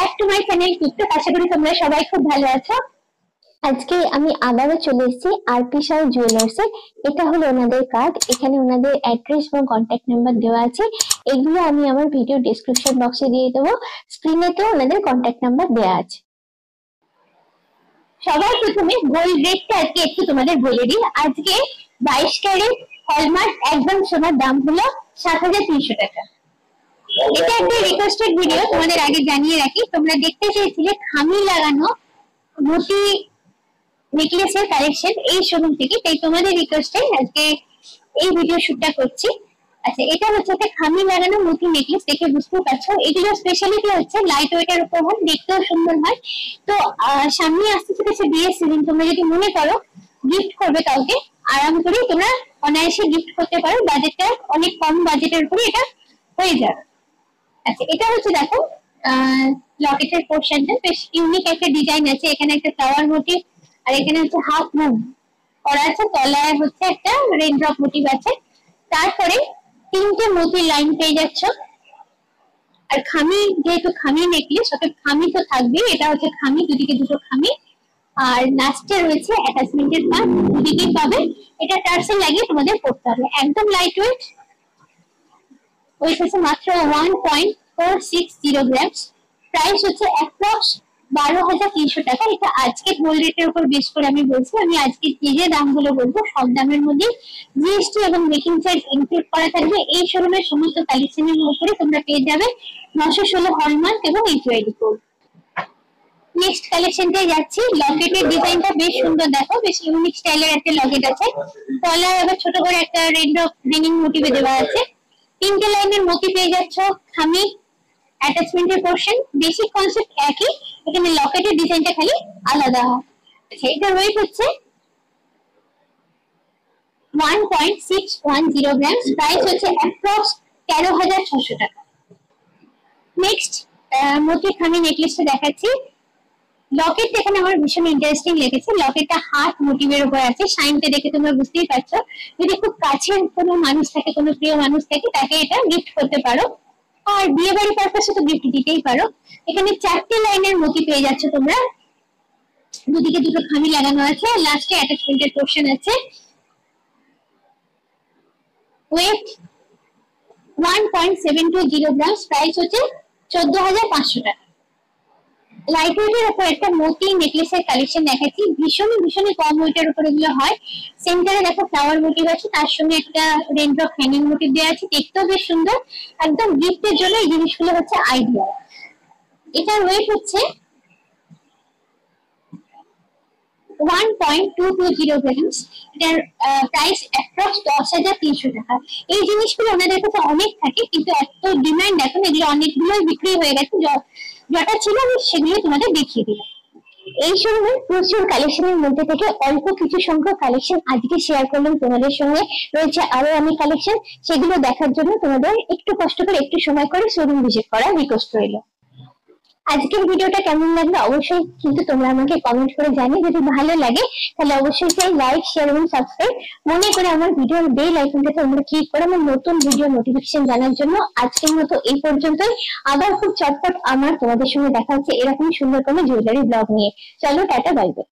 Back to my channel TikTok. আশা করি তোমরা সবাই খুব ভালো আছো। আজকে আমি আবারও চলে এসেছি আরপি সাউ জুয়েলার্সে। এটা হলো ওনাদের কার্ড, এখানে ওনাদের অ্যাড্রেস এবং কন্ট্যাক্ট নাম্বার দেওয়া আছে। এগুলো আমি আমার ভিডিও ডেসক্রিপশন বক্সে দিয়ে দেবো, স্ক্রিনেতেও ওনাদের কন্ট্যাক্ট নাম্বার দেওয়া আছে। সবার প্রথমে গোল্ড রেটটা আজকে একটু তোমাদের বলে দিই। আজকে 22 ক্যারেট হলমার্ক একদম সোনার দাম হলো 7,300 টাকা। এটা একটা রিকোয়েস্টেড ভিডিও, তোমাদের আগে জানিয়ে রাখি। তোমরা দেখতে চেয়েছিলে খামি লাগানো মোটি নেকলেসের কালেকশন এই শোরুম থেকে, তাই তোমাদের রিকোয়েস্টে আজকে এই ভিডিও শুটটা করছি। আচ্ছা, এটা হচ্ছে একটা খামি লাগানো মোটি নেকলেস, দেখে বুঝতে পারছো। এগুলো স্পেশালিটি হচ্ছে লাইট ওয়েটের উপর হয়, দেখতেও সুন্দর হয়। তো সামনে আসতে চলেছে বিয়ের সিজন, তোমরা যদি মনে করো গিফট করবে কাউকে, আরাম করে তোমরা অনায়াসে গিফট করতে পারো। বাজেটটা অনেক কম বাজেটের উপরে এটা হয়ে যাবে। আচ্ছা, এটা হচ্ছে দেখো লকেটের পোর্শনটা বেশ ইউনিক একটা ডিজাইন আছে। এখানে একটা ফ্লাওয়ার মোটিভ, আর এখানে হচ্ছে হাফ মুন করা আছে, তলায় হচ্ছে একটা রেইনড্রপ মোটিভ আছে। তারপরে তিনটে মোতির লাইন পেয়ে যাচ্ছ। আর খামি, যেহেতু খামি নেকলেস, অর্থাৎ খামি তো থাকবে। এটা হচ্ছে খামি, দুদিকে দুটো খামি, আর লাস্টে রয়েছে অ্যাটাচমেন্টের পার্ট, দুদিকেই পাবে। এটা টার্সেল লাগিয়ে তোমাদের পড়তে হবে। একদম লাইট ওয়েট, ওয়েট হচ্ছে মাত্র 1.460 গ্রামস। প্রাইস হচ্ছে অ্যাপ্রক্স 12,300 টাকা। এটা আজকে গোল্ড রেটের উপর বেস করে আমি বলছি। আমি আজকে যে দামগুলো বলবো সব দামের মধ্যে জিএসটি এবং মেকিং চার্জ ইনক্লুড করা থাকবে। এই শোরুমের সমস্ত কালেকশনের উপরে তোমরা পেয়ে যাবে 916 হলমার্ক এবং এইচওআইডি কোড। নেক্সট কালেকশনটাই যাচ্ছি। লকেটের ডিজাইনটা বেশ সুন্দর, দেখো বেশ ইউনিক স্টাইলের একটা লকেট আছে। তলায় আবার ছোট করে একটা রেইনড্রপ রিংিং মোটিভে দেওয়া আছে। তিনটে লাইনের মোতি পেয়ে যাচ্ছ, খামি, অ্যাটাচমেন্টের পোর্শন, বেসিক কনসেপ্ট একই, এখানে লকেটের ডিজাইনটা খালি আলাদা হয়। এটা ওয়েট হচ্ছে 1.610 গ্রামস। প্রাইস হচ্ছে অ্যাপ্রক্স 13,600 টাকা। নেক্সট মোতি খামি নেকলেসটা দেখাচ্ছি। লকেটটা এখানে আমার ভীষণ ইন্টারেস্টিং লেগেছে। লকেটটা হার্ট মোটিভের উপর আছে, শাইনটা দেখে তোমরা বুঝতেই পারছো। যদি খুব কাছের কোনো মানুষ থাকে, কোনো প্রিয় মানুষ থাকে, তাকে এটা গিফট করতে পারো। আর বিয়ে বাড়ি পারপাসে তো গিফট দিতেই পারো। এখানে 4টে লাইনের মোতি পেয়ে যাচ্ছ তোমরা, দুদিকে দুটো খামি লাগানো আছে, আর লাস্টে অ্যাটাচমেন্টের পোর্শন আছে। Weight 1.720 grams. প্রাইস হচ্ছে 14,500 টাকা। লাইট ওয়েটের উপর একটা মোতি নেকলেসের কালেকশন দেখাচ্ছি। ভীষণই কম ওয়েটের উপর এগুলো হয়। সেন্টারে দেখো ফ্লাওয়ার মোটিভ আছে, তার সঙ্গে একটা রেইনড্রপ হ্যাঙ্গিং মোটিভ দেওয়া আছে, দেখতেও বেশ সুন্দর। একদম গিফটের জন্য এই জিনিসগুলো হচ্ছে আইডিয়া। এটার ওয়েট হচ্ছে 1.220 গ্রামস। এটার প্রাইস অ্যাপ্রক্স 10,300 টাকা। এই জিনিসগুলো ওনাদের কাছে অনেক থাকে, কিন্তু এত ডিমান্ড এখন, এগুলো অনেকগুলোই বিক্রি হয়ে গেছে। যটা ছিল আমি সেগুলো তোমাদের দেখিয়ে দিলাম। এই শোরুমে প্রচুর কালেকশনের মধ্যে থেকে অল্প কিছু সংখ্যক কালেকশন আজকে শেয়ার করলাম তোমাদের সঙ্গে। রয়েছে আরো অনেক কালেকশন, সেগুলো দেখার জন্য তোমাদের একটু কষ্ট করে, একটু সময় করে শোরুম ভিজিট করার রিকোয়েস্ট রইল। আজকের ভিডিওটা কেমন লাগলো অবশ্যই কিন্তু তোমরা আমাকে কমেন্ট করে জানিয়ে। যদি ভালো লাগে তাহলে অবশ্যই চাই লাইক, শেয়ার এবং সাবস্ক্রাইব মনে করে আমার ভিডিওর বেল আইকনটাতে তোমরা ক্লিক করে আমার নতুন ভিডিও নোটিফিকেশন জানার জন্য। আজকের মতো এই পর্যন্তই। আবার খুব চটপট আমার তোমাদের সঙ্গে দেখা হচ্ছে এরকম সুন্দর কোনো জুয়েলারি ব্লগ নিয়ে। চলো, টাটা, বাই বাই।